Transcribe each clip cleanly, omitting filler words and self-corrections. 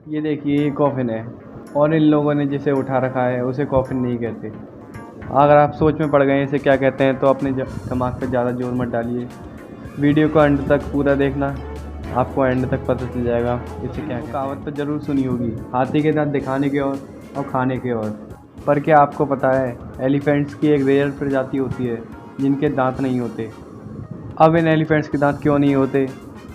ये देखिए ये कॉफ़िन है और इन लोगों ने जिसे उठा रखा है उसे कॉफ़िन नहीं कहते। अगर आप सोच में पड़ गए इसे क्या कहते हैं तो अपने दिमाग पे ज़्यादा जोर मत डालिए। वीडियो को एंड तक पूरा देखना, आपको एंड तक पता चल जाएगा इसे क्या कहते हैं। कहावत तो ज़रूर सुनी होगी, हाथी के दांत दिखाने के और खाने के और। पर क्या आपको पता है एलिफेंट्स की एक रेयर प्रजाति होती है जिनके दांत नहीं होते। अब इन एलिफेंट्स के दांत क्यों नहीं होते,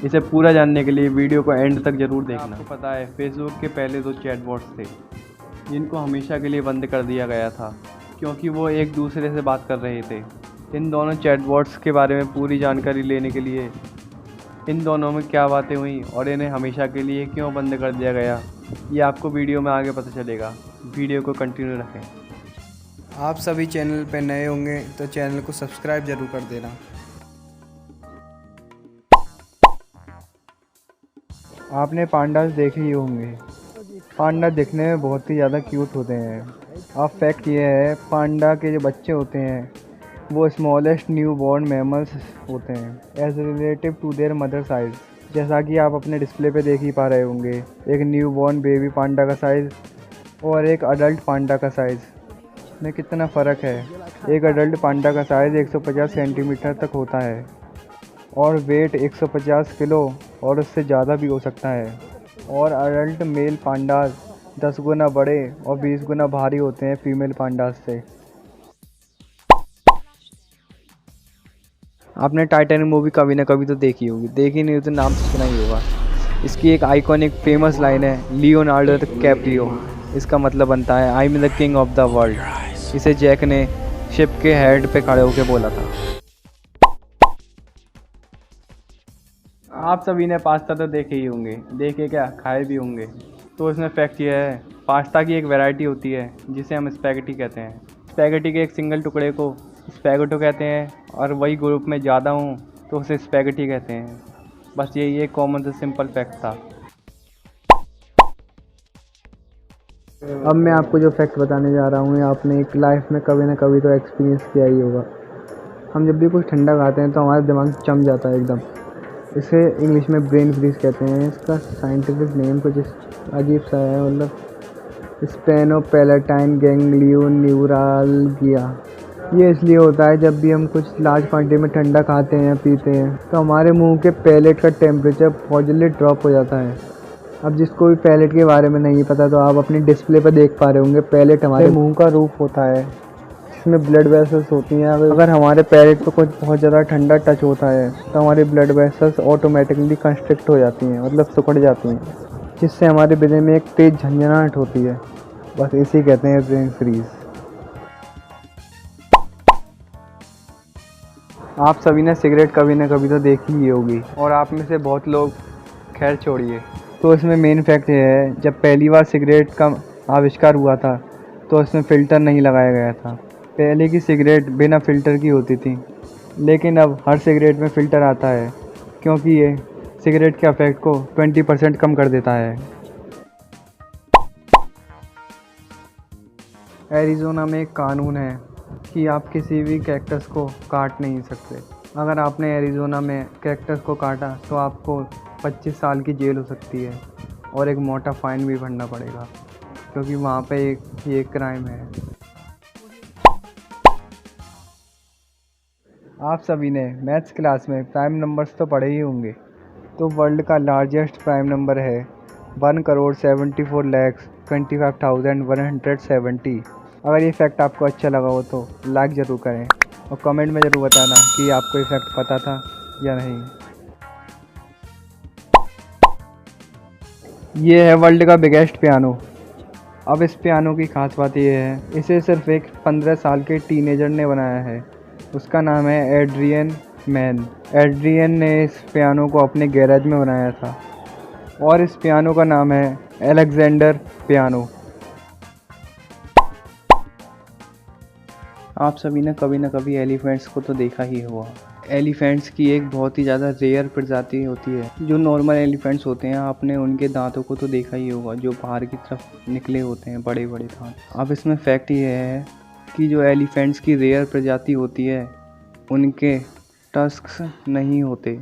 इसे पूरा जानने के लिए वीडियो को एंड तक ज़रूर देखना। आपको पता है फेसबुक के पहले 2 चैटबॉट्स थे जिनको हमेशा के लिए बंद कर दिया गया था क्योंकि वो एक दूसरे से बात कर रहे थे। इन दोनों चैटबॉट्स के बारे में पूरी जानकारी लेने के लिए इन दोनों में क्या बातें हुई और इन्हें हमेशा के लिए क्यों बंद कर दिया गया, ये आपको वीडियो में आगे पता चलेगा। वीडियो को कंटिन्यू रखें। आप सभी चैनल पे नए होंगे तो चैनल को सब्सक्राइब ज़रूर कर देना। आपने पांडास देखे ही होंगे। पांडा दिखने में बहुत ही ज़्यादा क्यूट होते हैं। अब फैक्ट ये है, पांडा के जो बच्चे होते हैं वो स्मॉलेस्ट न्यू बॉर्न मैमल्स होते हैं as relative to their mother size. जैसा कि आप अपने डिस्प्ले पे देख ही पा रहे होंगे, एक न्यू बॉर्न बेबी पांडा का साइज़ और एक अडल्ट पांडा का साइज़ में कितना फ़र्क है। एक अडल्ट पांडा का साइज़ 150 सेंटीमीटर तक होता है और वेट 150 किलो और उससे ज़्यादा भी हो सकता है। और अडल्ट मेल पांडास 10 गुना बड़े और 20 गुना भारी होते हैं फीमेल पांडास से। आपने टाइटैनिक मूवी कभी ना कभी तो देखी होगी, देखी नहीं हो तो नाम तो सुना ही होगा। इसकी एक आइकॉनिक फेमस लाइन है लियोनार्डो कैप्रियो। इसका मतलब बनता है I am the king of the world. इसे जैक ने शिप के हेड पे खड़े होकर बोला था। आप सभी ने पास्ता तो देखे ही होंगे, देखे क्या खाए भी होंगे। तो इसमें फैक्ट यह है, पास्ता की एक वैरायटी होती है जिसे हम स्पैगेटी कहते हैं। स्पैगेटी के एक सिंगल टुकड़े को स्पैगेटो कहते हैं और वही ग्रुप में ज़्यादा हूँ तो उसे स्पैगेटी कहते हैं। बस यही एक कॉमन सा सिंपल फैक्ट था। अब मैं आपको जो फैक्ट बताने जा रहा हूँ, आपने एक लाइफ में कभी ना कभी तो एक्सपीरियंस किया ही होगा। हम जब भी कुछ ठंडा खाते हैं तो हमारा दिमाग जम जाता है एकदम। इसे इंग्लिश में ब्रेन फ्रीज कहते हैं। इसका साइंटिफिक नेम कुछ अजीब सा है, मतलब स्पेनोपेलेटाइन गैंग्लियन न्यूरालगिया। ये इसलिए होता है जब भी हम कुछ लार्ज क्वांटिटी में ठंडा खाते हैं पीते हैं तो हमारे मुंह के पैलेट का टेम्परेचर पॉजिटिवली ड्रॉप हो जाता है। अब जिसको भी पैलेट के बारे में नहीं पता तो आप अपनी डिस्प्ले पर देख पा रहे होंगे, पैलेट हमारे मुंह का रूप होता है जिसमें ब्लड वेसल्स होती हैं। अगर हमारे पैलेट पर कुछ बहुत ज़्यादा ठंडा टच होता है तो हमारी ब्लड वेसल्स ऑटोमेटिकली कंस्ट्रिक्ट हो जाती हैं, मतलब सिकुड़ जाती हैं, जिससे हमारे ब्रेन में एक तेज़ झंझनाहट होती है। बस इसी कहते हैं ब्रेन फ्रीज। आप सभी ने सिगरेट कभी ना कभी तो देखी ही होगी और आप में से बहुत लोग खैर छोड़िए। तो इसमें मेन फैक्ट ये है, जब पहली बार सिगरेट का आविष्कार हुआ था तो इसमें फ़िल्टर नहीं लगाया गया था। पहले की सिगरेट बिना फ़िल्टर की होती थी, लेकिन अब हर सिगरेट में फ़िल्टर आता है क्योंकि ये सिगरेट के इफेक्ट को 20% कम कर देता है। एरिज़ोना में एक कानून है कि आप किसी भी कैक्टस को काट नहीं सकते। अगर आपने एरिज़ोना में कैक्टस को काटा तो आपको 25 साल की जेल हो सकती है और एक मोटा फाइन भी भरना पड़ेगा क्योंकि वहाँ पे ये क्राइम है। आप सभी ने मैथ्स क्लास में प्राइम नंबर्स तो पढ़े ही होंगे। तो वर्ल्ड का लार्जेस्ट प्राइम नंबर है 1,74,25,170। अगर ये फैक्ट आपको अच्छा लगा हो तो लाइक ज़रूर करें और कमेंट में ज़रूर बताना कि आपको ये फैक्ट पता था या नहीं। ये है वर्ल्ड का बिगेस्ट पियानो। अब इस पियानो की खास बात यह है, इसे सिर्फ एक 15 साल के टीनेजर ने बनाया है। उसका नाम है एड्रियन मैन। एड्रियन ने इस पियानो को अपने गैराज में बनाया था और इस पियानो का नाम है अलेक्जेंडर पियानो। आप सभी ने कभी ना कभी एलिफेंट्स को तो देखा ही होगा। एलिफेंट्स की एक बहुत ही ज़्यादा रेयर प्रजाति होती है। जो नॉर्मल एलिफेंट्स होते हैं आपने उनके दांतों को तो देखा ही होगा, जो बाहर की तरफ निकले होते हैं, बड़े बड़े दांत। अब इसमें फैक्ट ये है कि जो एलिफेंट्स की रेयर प्रजाति होती है उनके टस्क्स नहीं होते,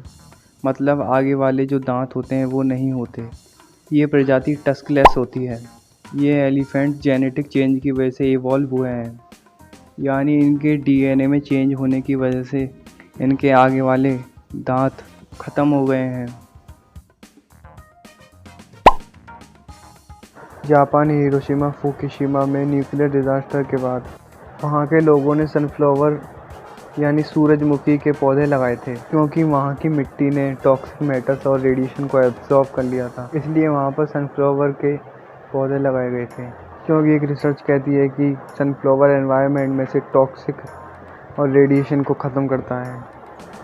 मतलब आगे वाले जो दांत होते हैं वो नहीं होते। ये प्रजाति टस्कलेस होती है। ये एलिफेंट जेनेटिक चेंज की वजह से इवॉल्व हुए हैं, यानी इनके डीएनए में चेंज होने की वजह से इनके आगे वाले दांत ख़त्म हो गए हैं। जापान हिरोशिमा फुकुशिमा में न्यूक्लियर डिजास्टर के बाद वहाँ के लोगों ने सनफ्लावर यानी सूरजमुखी के पौधे लगाए थे, क्योंकि वहाँ की मिट्टी ने टॉक्सिक मेटल्स और रेडिएशन को एब्जॉर्ब कर लिया था। इसलिए वहाँ पर सनफ्लावर के पौधे लगाए गए थे, क्योंकि एक रिसर्च कहती है कि सनफ्लावर एनवायरनमेंट में से टॉक्सिक और रेडिएशन को ख़त्म करता है।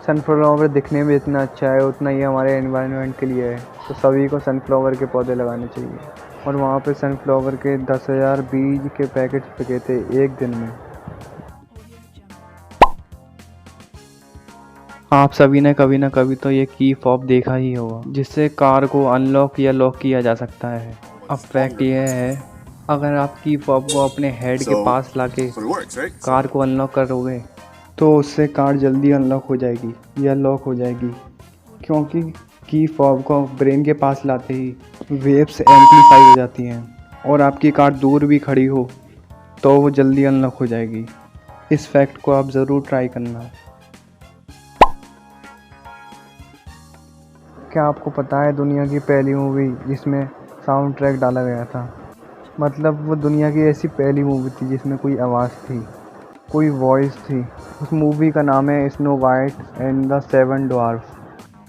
सनफ्लावर दिखने में जितना अच्छा है उतना ही हमारे एनवायरनमेंट के लिए है, तो सभी को सनफ्लावर के पौधे लगाने चाहिए। और वहाँ पे सनफ्लावर के 10,000 बीज के पैकेट्स बिके थे एक दिन में। आप सभी ने कभी ना कभी तो ये की फॉब देखा ही होगा, जिससे कार को अनलॉक या लॉक किया जा सकता है। अब फैक्ट ये है, अगर आप की फॉब को अपने हेड के पास लाके कार को अनलॉक करोगे तो उससे कार जल्दी अनलॉक हो जाएगी या लॉक हो जाएगी, क्योंकि की फॉब को ब्रेन के पास लाते ही वेव्स एम्पलीफाई हो जाती हैं और आपकी कार दूर भी खड़ी हो तो वो जल्दी अनलॉक हो जाएगी। इस फैक्ट को आप ज़रूर ट्राई करना। क्या आपको पता है दुनिया की पहली मूवी जिसमें साउंड ट्रैक डाला गया था? मतलब वो दुनिया की ऐसी पहली मूवी थी जिसमें कोई आवाज़ थी, कोई वॉइस थी। उस मूवी का नाम है snow white and the seven dwarf.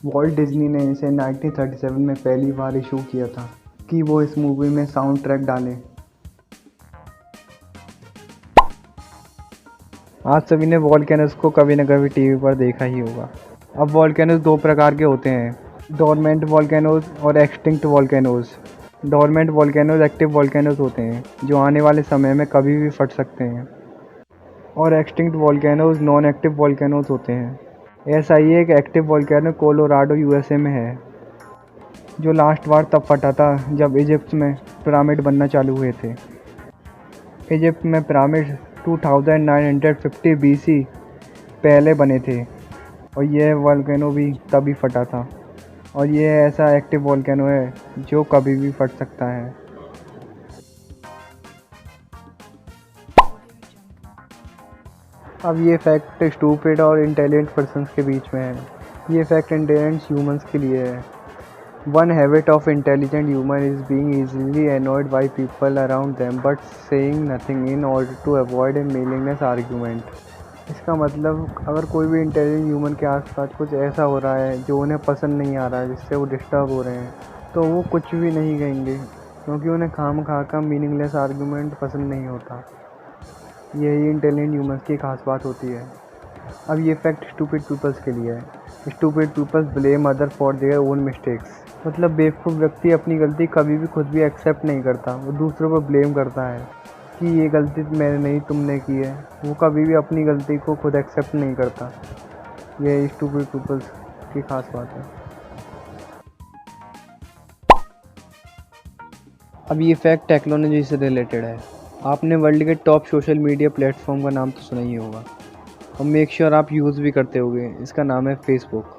Walt Disney ने इसे 1937 में पहली बार इशू किया था कि वो इस मूवी में साउंड ट्रैक डालें। आज सभी ने वॉल्केनोस को कभी न कभी टीवी पर देखा ही होगा। अब वॉल्केनोस दो प्रकार के होते हैं, डोरमेंट वॉल्केनोस और extinct volcanoes. Dormant volcanoes active volcanoes होते हैं जो आने वाले समय में कभी भी फट सकते हैं, और extinct volcanoes non active volcanoes होते हैं। ऐसा ही एक एक्टिव वॉल्केनो कोलोराडो यूएसए में है, जो लास्ट बार तब फटा था जब इजिप्ट में पिरामिड बनना चालू हुए थे। इजिप्ट में पिरामिड 2950 BC पहले बने थे और यह वॉल्केनो भी तभी फटा था, और ये ऐसा एक्टिव वॉल्केनो है जो कभी भी फट सकता है। अब ये फैक्ट स्टूपिड और इंटेलिजेंट पर्सन्स के बीच में है। ये फैक्ट इंटेलिजेंट ह्यूमंस के लिए है। One habit of intelligent human is being easily annoyed by people around them but saying nothing in order to avoid a meaningless argument. इसका मतलब अगर कोई भी इंटेलिजेंट ह्यूमन के आसपास कुछ ऐसा हो रहा है जो उन्हें पसंद नहीं आ रहा है, जिससे वो डिस्टर्ब हो रहे हैं, तो वो कुछ भी नहीं कहेंगे, क्योंकि उन्हें खामखा का मीनिंगलेस आर्गूमेंट पसंद नहीं होता। यही इंटेलिजेंट ह्यूमंस की खास बात होती है। अब ये फैक्ट स्टूपिड पीपल्स के लिए है। Stupid peoples blame other for their own mistakes. मतलब बेवकूफ़ व्यक्ति अपनी गलती कभी भी खुद भी एक्सेप्ट नहीं करता, वो दूसरों पर ब्लेम करता है कि ये गलती मैंने नहीं तुमने की है। वो कभी भी अपनी गलती को खुद एक्सेप्ट नहीं करता। यह स्टूपिड पीपल्स की खास बात है। अब ये फैक्ट टेक्नोलॉजी से रिलेटेड है। आपने वर्ल्ड के टॉप सोशल मीडिया प्लेटफॉर्म का नाम तो सुना ही होगा और मेक श्योर आप यूज़ भी करते होंगे। इसका नाम है फेसबुक।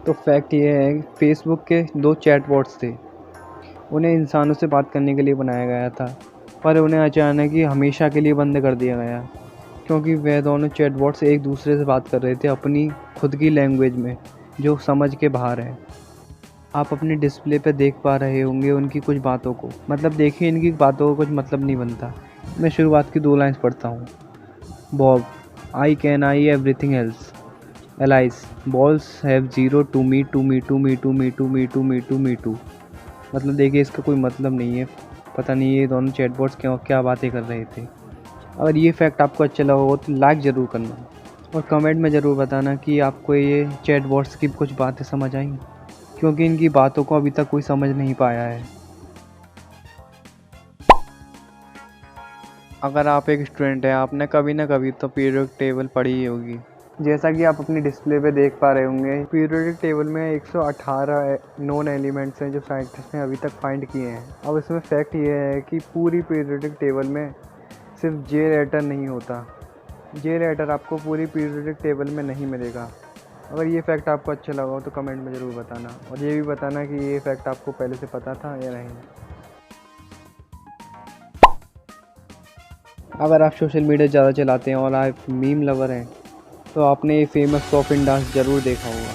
तो फैक्ट ये है, फेसबुक के 2 चैटबॉट्स थे। उन्हें इंसानों से बात करने के लिए बनाया गया था, पर उन्हें अचानक ही हमेशा के लिए बंद कर दिया गया, क्योंकि वह दोनों चैटबॉट्स एक दूसरे से बात कर रहे थे अपनी खुद की लैंग्वेज में, जो समझ के बाहर है। आप अपने डिस्प्ले पे देख पा रहे होंगे उनकी कुछ बातों को। मतलब देखिए, इनकी बातों को कुछ मतलब नहीं बनता। मैं शुरुआत की 2 लाइन्स पढ़ता हूँ। Bob, I can I everything else. Alice, balls have zero to me to me to me to me to me to me to me to. मतलब देखिए, इसका कोई मतलब नहीं है। पता नहीं ये दोनों चैटबॉट्स क्या बातें कर रहे थे। अगर ये फैक्ट आपको अच्छा लगा हो तो लाइक ज़रूर करना और कमेंट में ज़रूर बताना कि आपको ये चैटबॉट्स की कुछ बातें समझ आई, क्योंकि इनकी बातों को अभी तक कोई समझ नहीं पाया है। अगर आप एक स्टूडेंट हैं, आपने कभी ना कभी तो पीरियोडिक टेबल पढ़ी ही होगी। जैसा कि आप अपनी डिस्प्ले पे देख पा रहे होंगे, पीरियोडिक टेबल में 118 नॉन एलिमेंट्स हैं जो साइंटिस्ट ने अभी तक फाइंड किए हैं। अब इसमें फैक्ट ये है कि पूरी पीरियोडिक टेबल में सिर्फ जे लेटर नहीं होता। जे लेटर आपको पूरी पीरियोडिक टेबल में नहीं मिलेगा। अगर ये फैक्ट आपको अच्छा लगा हो तो कमेंट में ज़रूर बताना, और ये भी बताना कि ये फैक्ट आपको पहले से पता था या नहीं। अगर आप सोशल मीडिया ज़्यादा चलाते हैं और आप मीम लवर हैं तो आपने ये फेमस कॉफिन डांस ज़रूर देखा होगा।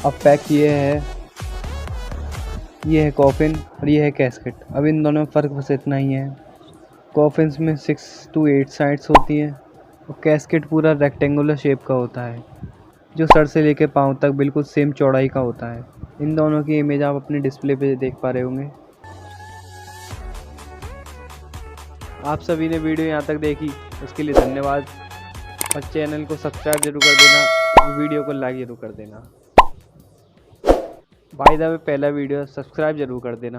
अब फैक्ट ये है कॉफिन और ये है कैस्केट। अब इन दोनों में फ़र्क बस इतना ही है, कॉफिन्स में 6 to 8 साइड्स होती हैं और कैस्केट पूरा रेक्टेंगुलर शेप का होता है जो सर से लेकर पाँव तक बिल्कुल सेम चौड़ाई का होता है। इन दोनों की इमेज आप अपने डिस्प्ले पे देख पा रहे होंगे। आप सभी ने वीडियो यहाँ तक देखी उसके लिए धन्यवाद, और चैनल को सब्सक्राइब जरूर कर देना, वीडियो को लाइक जरूर कर देना। भाई दा पहला वीडियो सब्सक्राइब जरूर कर देना।